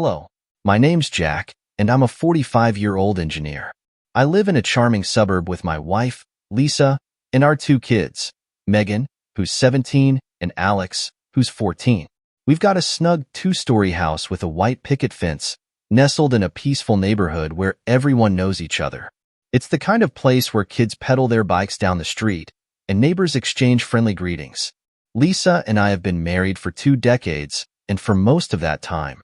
Hello, my name's Jack, and I'm a 45-year-old engineer. I live in a charming suburb with my wife, Lisa, and our two kids, Megan, who's 17, and Alex, who's 14. We've got a snug two-story house with a white picket fence, nestled in a peaceful neighborhood where everyone knows each other. It's the kind of place where kids pedal their bikes down the street, and neighbors exchange friendly greetings. Lisa and I have been married for 2 decades, and for most of that time,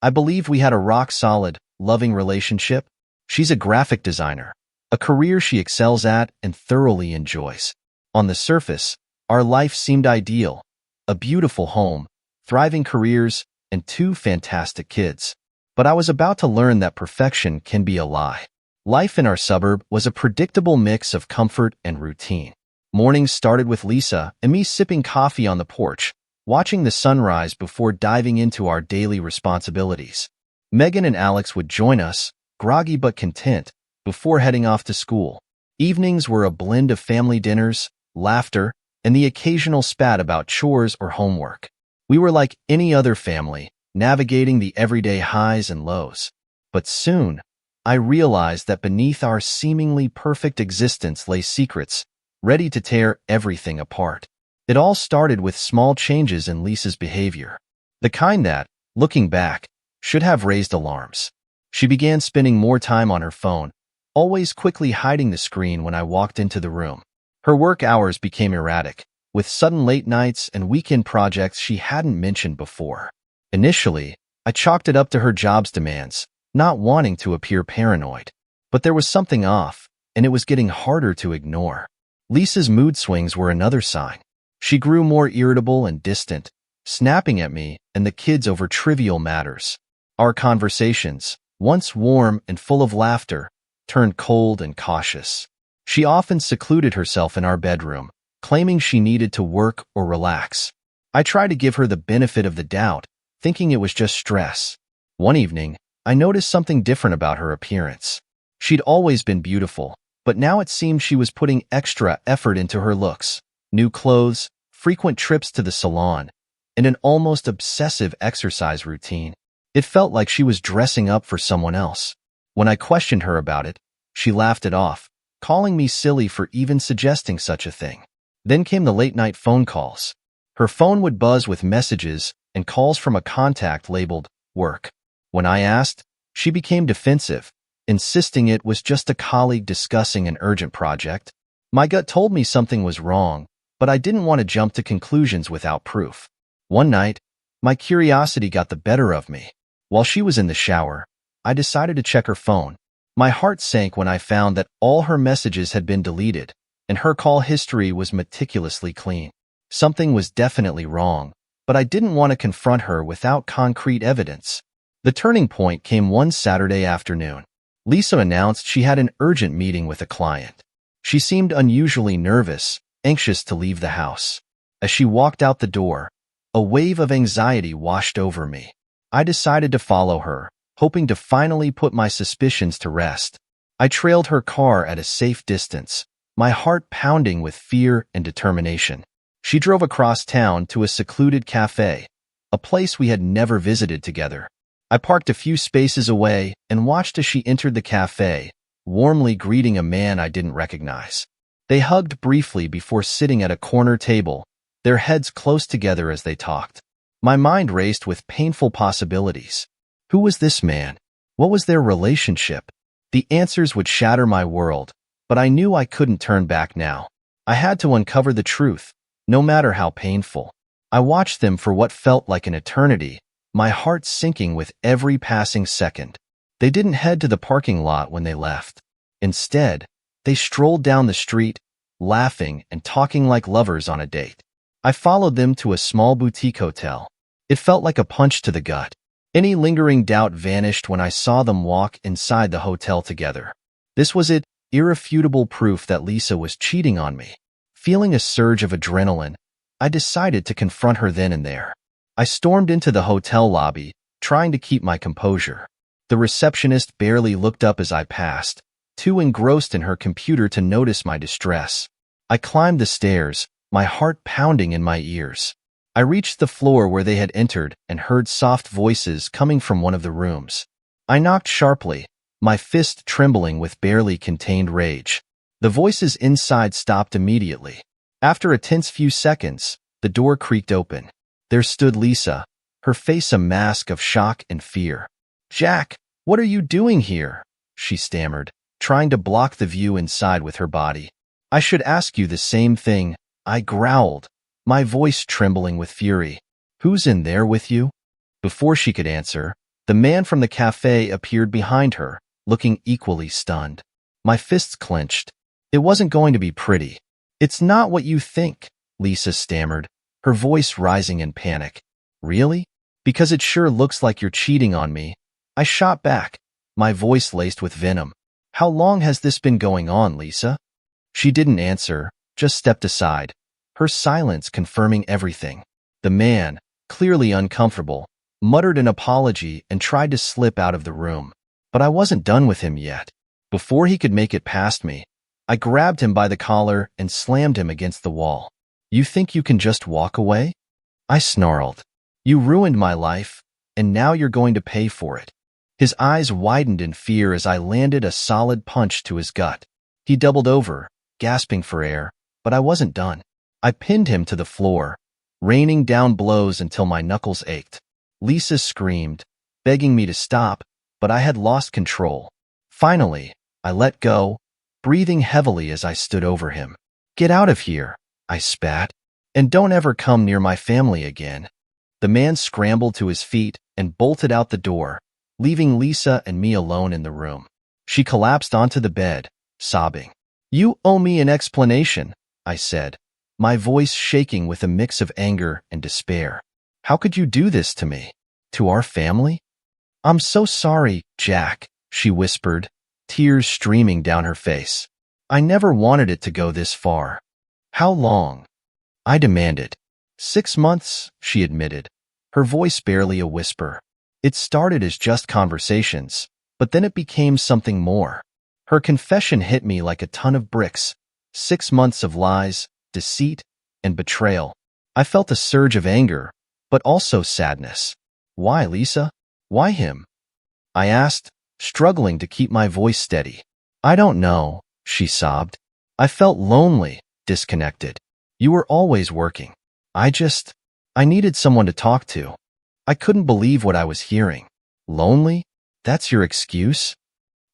I believe we had a rock-solid, loving relationship. She's a graphic designer, a career she excels at and thoroughly enjoys. On the surface, our life seemed ideal: a beautiful home, thriving careers, and 2 fantastic kids. But I was about to learn that perfection can be a lie. Life in our suburb was a predictable mix of comfort and routine. Mornings started with Lisa and me sipping coffee on the porch, watching the sunrise before diving into our daily responsibilities. Megan and Alex would join us, groggy but content, before heading off to school. Evenings were a blend of family dinners, laughter, and the occasional spat about chores or homework. We were like any other family, navigating the everyday highs and lows. But soon, I realized that beneath our seemingly perfect existence lay secrets, ready to tear everything apart. It all started with small changes in Lisa's behavior, the kind that, looking back, should have raised alarms. She began spending more time on her phone, always quickly hiding the screen when I walked into the room. Her work hours became erratic, with sudden late nights and weekend projects she hadn't mentioned before. Initially, I chalked it up to her job's demands, not wanting to appear paranoid. But there was something off, and it was getting harder to ignore. Lisa's mood swings were another sign. She grew more irritable and distant, snapping at me and the kids over trivial matters. Our conversations, once warm and full of laughter, turned cold and cautious. She often secluded herself in our bedroom, claiming she needed to work or relax. I tried to give her the benefit of the doubt, thinking it was just stress. One evening, I noticed something different about her appearance. She'd always been beautiful, but now it seemed she was putting extra effort into her looks. New clothes, frequent trips to the salon, and an almost obsessive exercise routine. It felt like she was dressing up for someone else. When I questioned her about it, she laughed it off, calling me silly for even suggesting such a thing. Then came the late-night phone calls. Her phone would buzz with messages and calls from a contact labeled work. When I asked, she became defensive, insisting it was just a colleague discussing an urgent project. My gut told me something was wrong, but I didn't want to jump to conclusions without proof. One night, my curiosity got the better of me. While she was in the shower, I decided to check her phone. My heart sank when I found that all her messages had been deleted, and her call history was meticulously clean. Something was definitely wrong, but I didn't want to confront her without concrete evidence. The turning point came one Saturday afternoon. Lisa announced she had an urgent meeting with a client. She seemed unusually nervous, anxious to leave the house. As she walked out the door, a wave of anxiety washed over me. I decided to follow her, hoping to finally put my suspicions to rest. I trailed her car at a safe distance, my heart pounding with fear and determination. She drove across town to a secluded cafe, a place we had never visited together. I parked a few spaces away and watched as she entered the cafe, warmly greeting a man I didn't recognize. They hugged briefly before sitting at a corner table, their heads close together as they talked. My mind raced with painful possibilities. Who was this man? What was their relationship? The answers would shatter my world, but I knew I couldn't turn back now. I had to uncover the truth, no matter how painful. I watched them for what felt like an eternity, my heart sinking with every passing second. They didn't head to the parking lot when they left. Instead, they strolled down the street, laughing and talking like lovers on a date. I followed them to a small boutique hotel. It felt like a punch to the gut. Any lingering doubt vanished when I saw them walk inside the hotel together. This was it, irrefutable proof that Lisa was cheating on me. Feeling a surge of adrenaline, I decided to confront her then and there. I stormed into the hotel lobby, trying to keep my composure. The receptionist barely looked up as I passed, too engrossed in her computer to notice my distress. I climbed the stairs, my heart pounding in my ears. I reached the floor where they had entered and heard soft voices coming from one of the rooms. I knocked sharply, my fist trembling with barely contained rage. The voices inside stopped immediately. After a tense few seconds, the door creaked open. There stood Lisa, her face a mask of shock and fear. "Jack, what are you doing here?" she stammered, trying to block the view inside with her body. "I should ask you the same thing," I growled, my voice trembling with fury. "Who's in there with you?" Before she could answer, the man from the cafe appeared behind her, looking equally stunned. My fists clenched. It wasn't going to be pretty. "It's not what you think," Lisa stammered, her voice rising in panic. "Really? Because it sure looks like you're cheating on me," I shot back, my voice laced with venom. "How long has this been going on, Lisa?" She didn't answer, just stepped aside, her silence confirming everything. The man, clearly uncomfortable, muttered an apology and tried to slip out of the room. But I wasn't done with him yet. Before he could make it past me, I grabbed him by the collar and slammed him against the wall. "You think you can just walk away?" I snarled. "You ruined my life, and now you're going to pay for it." His eyes widened in fear as I landed a solid punch to his gut. He doubled over, gasping for air, but I wasn't done. I pinned him to the floor, raining down blows until my knuckles ached. Lisa screamed, begging me to stop, but I had lost control. Finally, I let go, breathing heavily as I stood over him. "Get out of here," I spat, "and don't ever come near my family again." The man scrambled to his feet and bolted out the door, leaving Lisa and me alone in the room. She collapsed onto the bed, sobbing. "You owe me an explanation," I said, my voice shaking with a mix of anger and despair. "How could you do this to me? To our family?" "I'm so sorry, Jack," she whispered, tears streaming down her face. "I never wanted it to go this far." "How long?" I demanded. 6 months, she admitted, her voice barely a whisper. "It started as just conversations, but then it became something more." Her confession hit me like a ton of bricks. 6 months of lies, deceit, and betrayal. I felt a surge of anger, but also sadness. "Why, Lisa? Why him?" I asked, struggling to keep my voice steady. "I don't know," she sobbed. "I felt lonely, disconnected. You were always working. I needed someone to talk to." I couldn't believe what I was hearing. "Lonely? That's your excuse?"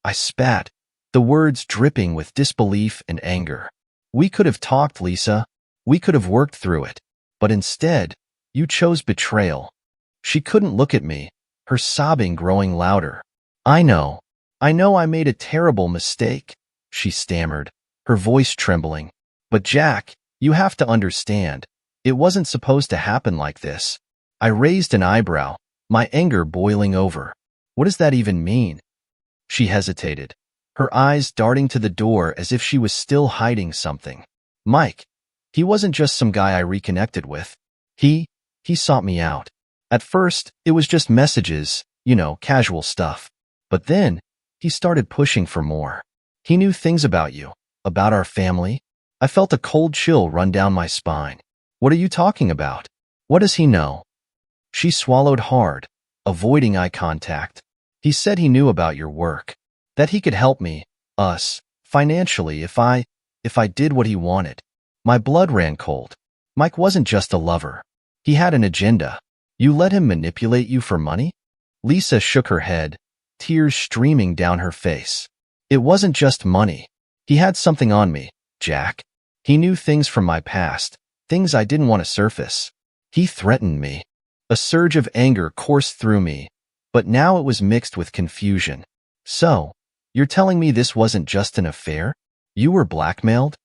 I spat, the words dripping with disbelief and anger. "We could have talked, Lisa. We could have worked through it. But instead, you chose betrayal." She couldn't look at me, her sobbing growing louder. I know I made a terrible mistake," she stammered, her voice trembling. "But Jack, you have to understand, it wasn't supposed to happen like this." I raised an eyebrow, my anger boiling over. "What does that even mean?" She hesitated, her eyes darting to the door as if she was still hiding something. "Mike, he wasn't just some guy I reconnected with. He sought me out. At first, it was just messages, casual stuff. But then, he started pushing for more. He knew things about you, about our family." I felt a cold chill run down my spine. "What are you talking about? What does he know?" She swallowed hard, avoiding eye contact. "He said he knew about your work, that he could help me, us, financially if I did what he wanted." My blood ran cold. Mike wasn't just a lover. He had an agenda. "You let him manipulate you for money?" Lisa shook her head, tears streaming down her face. "It wasn't just money. He had something on me, Jack. He knew things from my past, things I didn't want to surface. He threatened me." A surge of anger coursed through me, but now it was mixed with confusion. "So, you're telling me this wasn't just an affair? You were blackmailed?"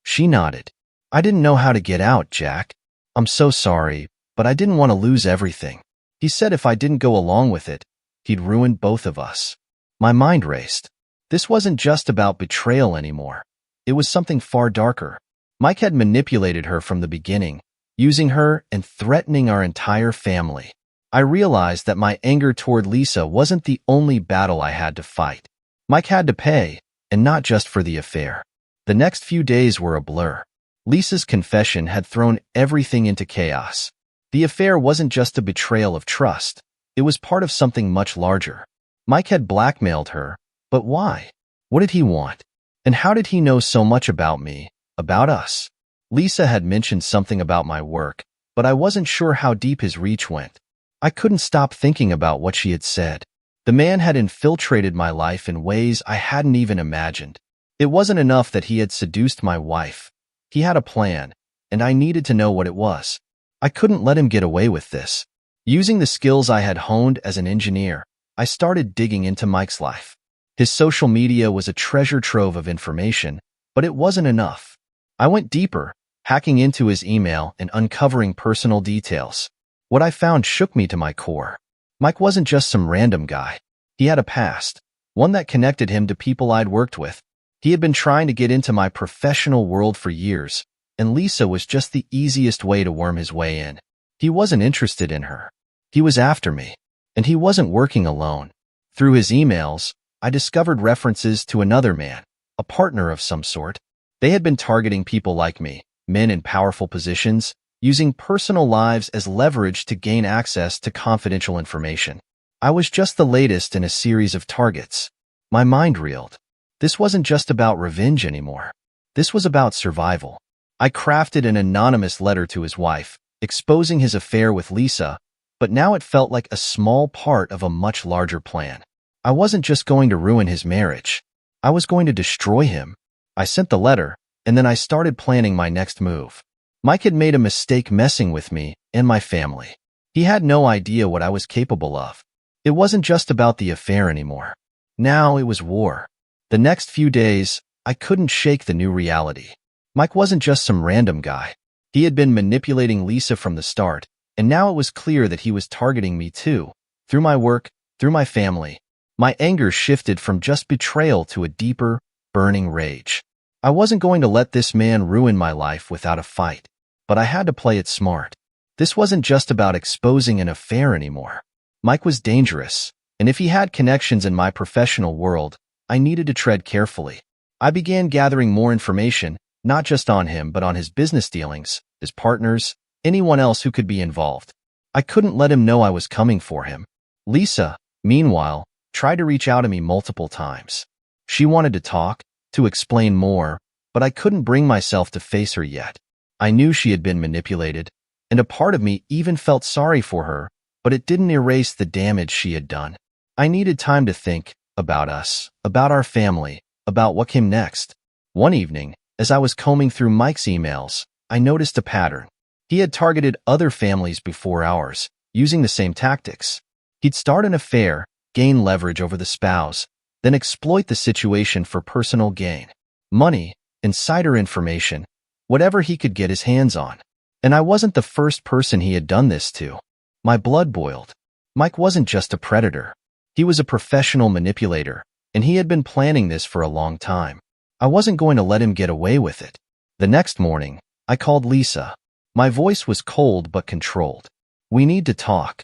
She nodded. "I didn't know how to get out, Jack. I'm so sorry, but I didn't want to lose everything. He said if I didn't go along with it, he'd ruin both of us." My mind raced. This wasn't just about betrayal anymore. It was something far darker. Mike had manipulated her from the beginning, using her and threatening our entire family. I realized that my anger toward Lisa wasn't the only battle I had to fight. Mike had to pay, and not just for the affair. The next few days were a blur. Lisa's confession had thrown everything into chaos. The affair wasn't just a betrayal of trust. It was part of something much larger. Mike had blackmailed her, but why? What did he want? And how did he know so much about me, about us? Lisa had mentioned something about my work, but I wasn't sure how deep his reach went. I couldn't stop thinking about what she had said. The man had infiltrated my life in ways I hadn't even imagined. It wasn't enough that he had seduced my wife. He had a plan, and I needed to know what it was. I couldn't let him get away with this. Using the skills I had honed as an engineer, I started digging into Mike's life. His social media was a treasure trove of information, but it wasn't enough. I went deeper, hacking into his email and uncovering personal details. What I found shook me to my core. Mike wasn't just some random guy. He had a past, one that connected him to people I'd worked with. He had been trying to get into my professional world for years, and Lisa was just the easiest way to worm his way in. He wasn't interested in her. He was after me, and he wasn't working alone. Through his emails, I discovered references to another man, a partner of some sort. They had been targeting people like me, men in powerful positions, using personal lives as leverage to gain access to confidential information. I was just the latest in a series of targets. My mind reeled. This wasn't just about revenge anymore. This was about survival. I crafted an anonymous letter to his wife, exposing his affair with Lisa, but now it felt like a small part of a much larger plan. I wasn't just going to ruin his marriage. I was going to destroy him. I sent the letter, and then I started planning my next move. Mike had made a mistake messing with me and my family. He had no idea what I was capable of. It wasn't just about the affair anymore. Now it was war. The next few days, I couldn't shake the new reality. Mike wasn't just some random guy. He had been manipulating Lisa from the start, and now it was clear that he was targeting me too. Through my work, through my family. My anger shifted from just betrayal to a deeper, burning rage. I wasn't going to let this man ruin my life without a fight, but I had to play it smart. This wasn't just about exposing an affair anymore. Mike was dangerous, and if he had connections in my professional world, I needed to tread carefully. I began gathering more information, not just on him but on his business dealings, his partners, anyone else who could be involved. I couldn't let him know I was coming for him. Lisa, meanwhile, tried to reach out to me multiple times. She wanted to talk, to explain more, but I couldn't bring myself to face her yet. I knew she had been manipulated, and a part of me even felt sorry for her, but it didn't erase the damage she had done. I needed time to think about us, about our family, about what came next. One evening, as I was combing through Mike's emails, I noticed a pattern. He had targeted other families before ours, using the same tactics. He'd start an affair, gain leverage over the spouse, then exploit the situation for personal gain. Money, insider information, whatever he could get his hands on. And I wasn't the first person he had done this to. My blood boiled. Mike wasn't just a predator. He was a professional manipulator, and he had been planning this for a long time. I wasn't going to let him get away with it. The next morning, I called Lisa. My voice was cold but controlled. We need to talk.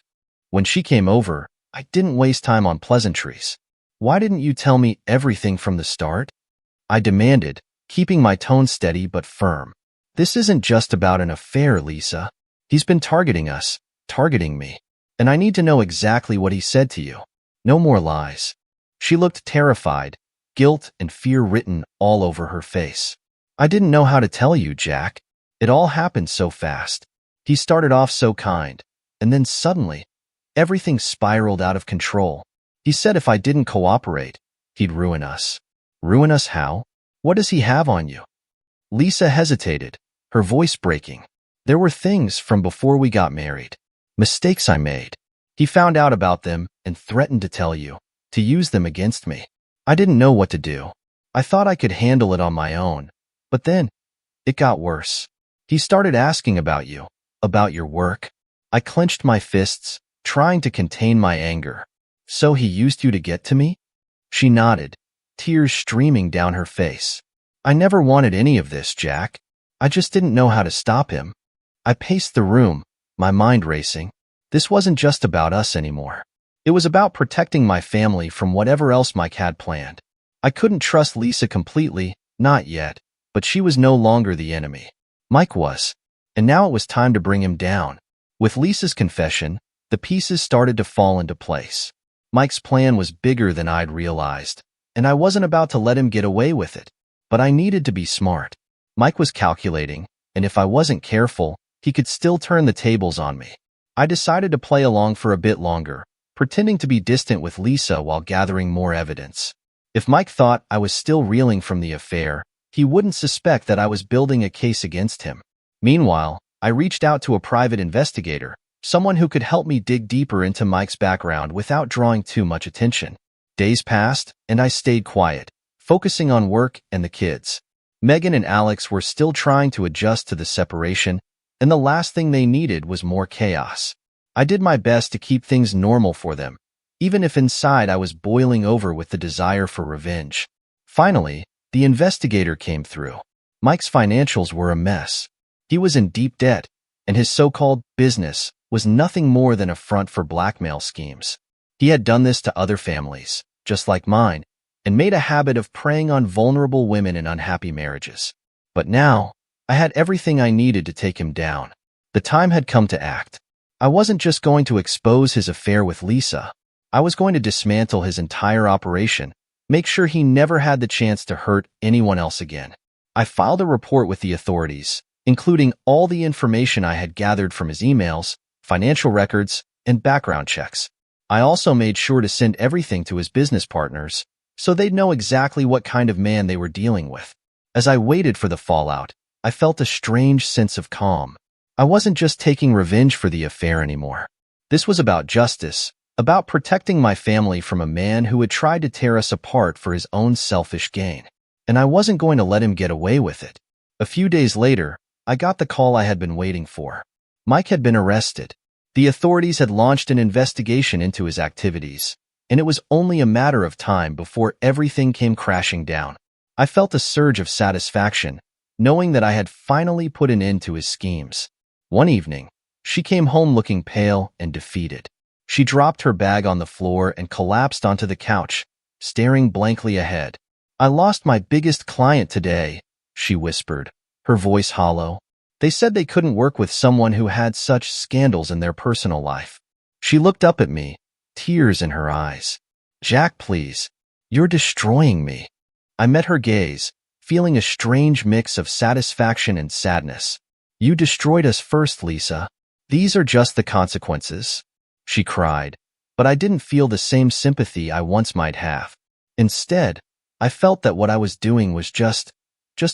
When she came over, I didn't waste time on pleasantries. Why didn't you tell me everything from the start? I demanded, keeping my tone steady but firm. This isn't just about an affair, Lisa. He's been targeting us, targeting me. And I need to know exactly what he said to you. No more lies. She looked terrified, guilt and fear written all over her face. I didn't know how to tell you, Jack. It all happened so fast. He started off so kind, and then suddenly, everything spiraled out of control. He said if I didn't cooperate, he'd ruin us. Ruin us how? What does he have on you? Lisa hesitated, her voice breaking. There were things from before we got married. Mistakes I made. He found out about them and threatened to tell you, to use them against me. I didn't know what to do. I thought I could handle it on my own. But then, it got worse. He started asking about you, about your work. I clenched my fists, trying to contain my anger. So he used you to get to me? She nodded, tears streaming down her face. I never wanted any of this, Jack. I just didn't know how to stop him. I paced the room, my mind racing. This wasn't just about us anymore. It was about protecting my family from whatever else Mike had planned. I couldn't trust Lisa completely, not yet, but she was no longer the enemy. Mike was. And now it was time to bring him down. With Lisa's confession, the pieces started to fall into place. Mike's plan was bigger than I'd realized, and I wasn't about to let him get away with it. But I needed to be smart. Mike was calculating, and if I wasn't careful, he could still turn the tables on me. I decided to play along for a bit longer, pretending to be distant with Lisa while gathering more evidence. If Mike thought I was still reeling from the affair, he wouldn't suspect that I was building a case against him. Meanwhile, I reached out to a private investigator, someone who could help me dig deeper into Mike's background without drawing too much attention. Days passed, and I stayed quiet, focusing on work and the kids. Megan and Alex were still trying to adjust to the separation, and the last thing they needed was more chaos. I did my best to keep things normal for them, even if inside I was boiling over with the desire for revenge. Finally, the investigator came through. Mike's financials were a mess. He was in deep debt, and his so-called business was nothing more than a front for blackmail schemes. He had done this to other families, just like mine, and made a habit of preying on vulnerable women in unhappy marriages. But now, I had everything I needed to take him down. The time had come to act. I wasn't just going to expose his affair with Lisa. I was going to dismantle his entire operation, make sure he never had the chance to hurt anyone else again. I filed a report with the authorities, including all the information I had gathered from his emails, financial records, and background checks. I also made sure to send everything to his business partners, so they'd know exactly what kind of man they were dealing with. As I waited for the fallout, I felt a strange sense of calm. I wasn't just taking revenge for the affair anymore. This was about justice, about protecting my family from a man who had tried to tear us apart for his own selfish gain. And I wasn't going to let him get away with it. A few days later, I got the call I had been waiting for. Mike had been arrested. The authorities had launched an investigation into his activities, and it was only a matter of time before everything came crashing down. I felt a surge of satisfaction, knowing that I had finally put an end to his schemes. One evening, she came home looking pale and defeated. She dropped her bag on the floor and collapsed onto the couch, staring blankly ahead. "I lost my biggest client today," she whispered, her voice hollow. "They said they couldn't work with someone who had such scandals in their personal life." She looked up at me, tears in her eyes. "Jack, please. You're destroying me." I met her gaze, feeling a strange mix of satisfaction and sadness. "You destroyed us first, Lisa. These are just the consequences," she cried, but I didn't feel the same sympathy I once might have. Instead, I felt that what I was doing was just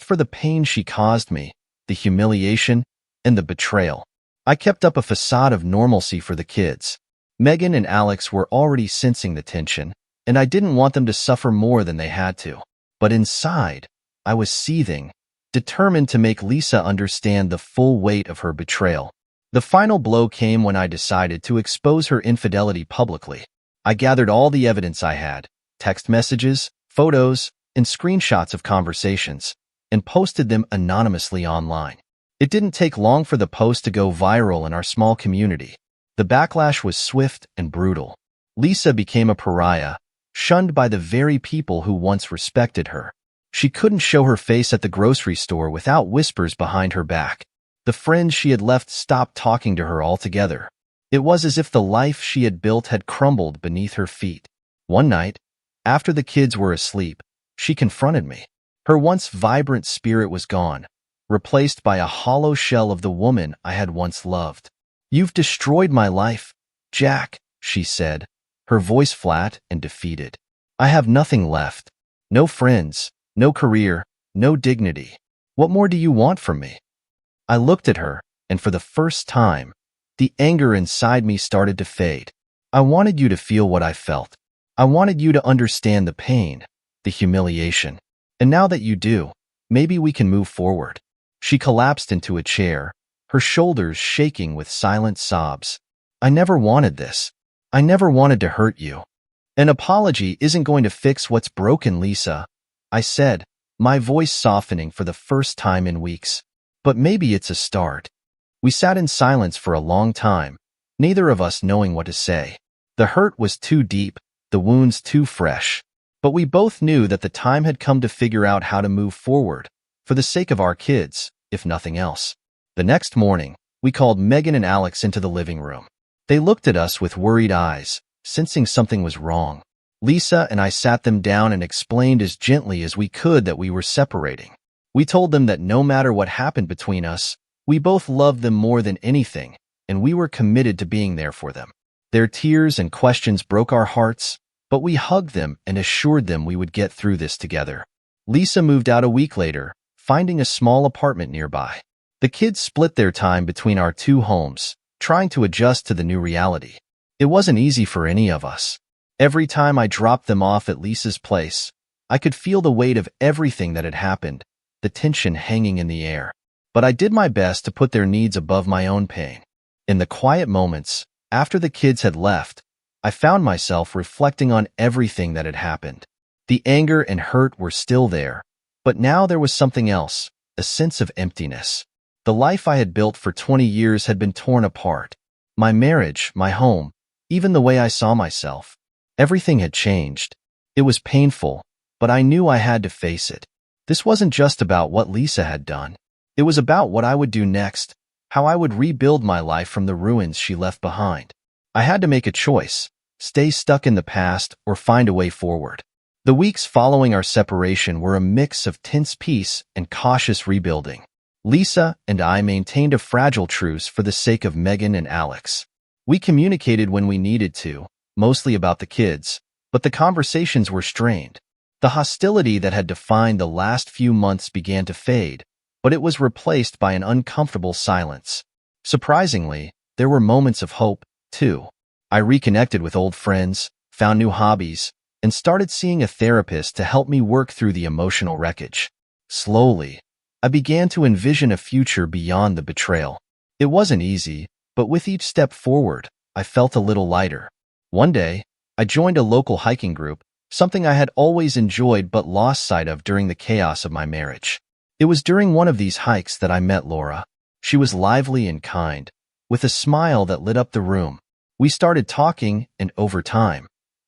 for the pain she caused me, the humiliation, and the betrayal. I kept up a facade of normalcy for the kids. Megan and Alex were already sensing the tension, and I didn't want them to suffer more than they had to. But inside, I was seething, determined to make Lisa understand the full weight of her betrayal. The final blow came when I decided to expose her infidelity publicly. I gathered all the evidence I had, text messages, photos, and screenshots of conversations, and posted them anonymously online. It didn't take long for the post to go viral in our small community. The backlash was swift and brutal. Lisa became a pariah, shunned by the very people who once respected her. She couldn't show her face at the grocery store without whispers behind her back. The friends she had left stopped talking to her altogether. It was as if the life she had built had crumbled beneath her feet. One night, after the kids were asleep, she confronted me. Her once vibrant spirit was gone, replaced by a hollow shell of the woman I had once loved. "You've destroyed my life, Jack," she said, her voice flat and defeated. "I have nothing left. No friends, no career, no dignity. What more do you want from me?" I looked at her, and for the first time, the anger inside me started to fade. "I wanted you to feel what I felt. I wanted you to understand the pain, the humiliation. And now that you do, maybe we can move forward." She collapsed into a chair, her shoulders shaking with silent sobs. "I never wanted this. I never wanted to hurt you." "An apology isn't going to fix what's broken, Lisa," I said, my voice softening for the first time in weeks. "But maybe it's a start." We sat in silence for a long time, neither of us knowing what to say. The hurt was too deep, the wounds too fresh. But we both knew that the time had come to figure out how to move forward, for the sake of our kids, if nothing else. The next morning, we We called Megan and Alex into the living room. They looked at us with worried eyes, sensing something was wrong. Lisa and I sat them down and explained as gently as we could that we were separating. We told them that no matter what happened between us, we both loved them more than anything, and we were committed to being there for them. Their tears and questions broke our hearts, but we hugged them and assured them we would get through this together. Lisa moved out a week later, finding a small apartment nearby. The kids split their time between our two homes, trying to adjust to the new reality. It wasn't easy for any of us. Every time I dropped them off at Lisa's place, I could feel the weight of everything that had happened, the tension hanging in the air. But I did my best to put their needs above my own pain. In the quiet moments, after the kids had left, I found myself reflecting on everything that had happened. The anger and hurt were still there, but now there was something else, a sense of emptiness. The life I had built for 20 years had been torn apart. My marriage, my home, even the way I saw myself. Everything had changed. It was painful, but I knew I had to face it. This wasn't just about what Lisa had done. It was about what I would do next, how I would rebuild my life from the ruins she left behind. I had to make a choice, stay stuck in the past or find a way forward. The weeks following our separation were a mix of tense peace and cautious rebuilding. Lisa and I maintained a fragile truce for the sake of Megan and Alex. We communicated when we needed to, mostly about the kids, but the conversations were strained. The hostility that had defined the last few months began to fade, but it was replaced by an uncomfortable silence. Surprisingly, there were moments of hope, too. I reconnected with old friends, found new hobbies, and started seeing a therapist to help me work through the emotional wreckage. Slowly, I began to envision a future beyond the betrayal. It wasn't easy, but with each step forward, I felt a little lighter. One day, I joined a local hiking group, something I had always enjoyed but lost sight of during the chaos of my marriage. It was during one of these hikes that I met Laura. She was lively and kind, with a smile that lit up the room. We started talking, and over time,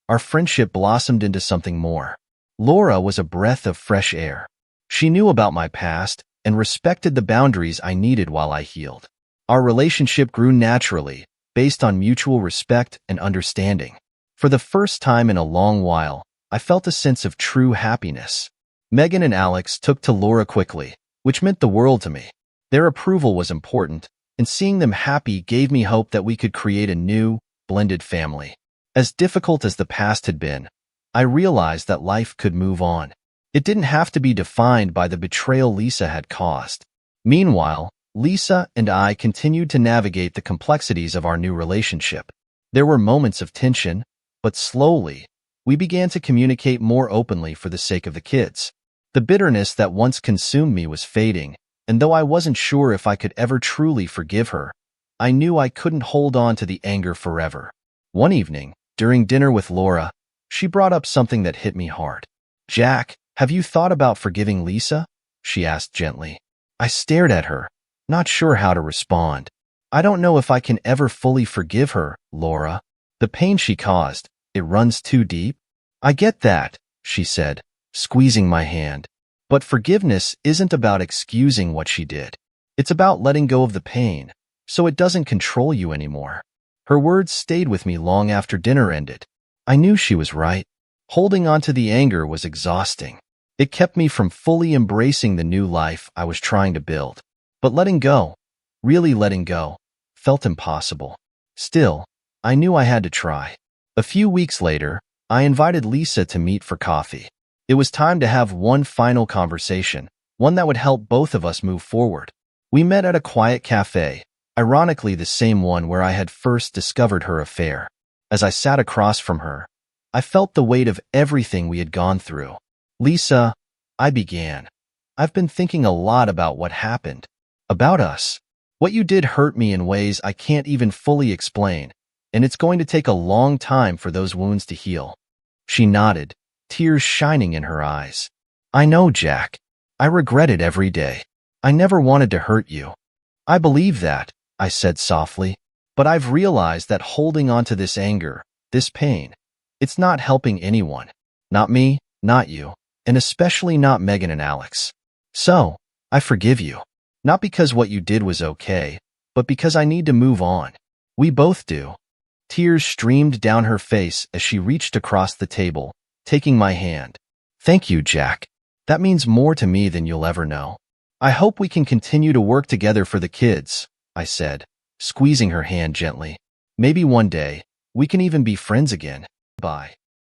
our friendship blossomed into something more. Laura was a breath of fresh air. She knew about my past and respected the boundaries I needed while I healed. Our relationship grew naturally, based on mutual respect and understanding. For the first time in a long while, I felt a sense of true happiness. Megan and Alex took to Laura quickly, which meant the world to me. Their approval was important, and seeing them happy gave me hope that we could create a new, blended family. As difficult as the past had been, I realized that life could move on. It didn't have to be defined by the betrayal Lisa had caused. Meanwhile, Lisa and I continued to navigate the complexities of our new relationship. There were moments of tension, but slowly, we began to communicate more openly for the sake of the kids. The bitterness that once consumed me was fading, and though I wasn't sure if I could ever truly forgive her, I knew I couldn't hold on to the anger forever. One evening, during dinner with Laura, she brought up something that hit me hard. "Jack, have you thought about forgiving Lisa?" she asked gently. I stared at her, not sure how to respond. "I don't know if I can ever fully forgive her, Laura. The pain she caused, it runs too deep." "I get that," she said, squeezing my hand. "But forgiveness isn't about excusing what she did. It's about letting go of the pain, so it doesn't control you anymore." Her words stayed with me long after dinner ended. I knew she was right. Holding on to the anger was exhausting. It kept me from fully embracing the new life I was trying to build. But letting go, really letting go, felt impossible. Still, I knew I had to try. A few weeks later, I invited Lisa to meet for coffee. It was time to have one final conversation, one that would help both of us move forward. We met at a quiet cafe, ironically the same one where I had first discovered her affair. As I sat across from her, I felt the weight of everything we had gone through. "Lisa," I began, "I've been thinking a lot about what happened. About us. What you did hurt me in ways I can't even fully explain, and it's going to take a long time for those wounds to heal." She nodded, tears shining in her eyes. "I know, Jack. I regret it every day. I never wanted to hurt you." "I believe that," I said softly, "but I've realized that holding on to this anger, this pain, it's not helping anyone. Not me, not you, and especially not Megan and Alex. So, I forgive you. Not because what you did was okay, but because I need to move on. We both do. Tears streamed down her face as she reached across the table, taking my hand. Thank you, Jack. That means more to me than you'll ever know. I hope we can continue to work together for the kids, I said, squeezing her hand gently. Maybe one day, we can even be friends again. Bye.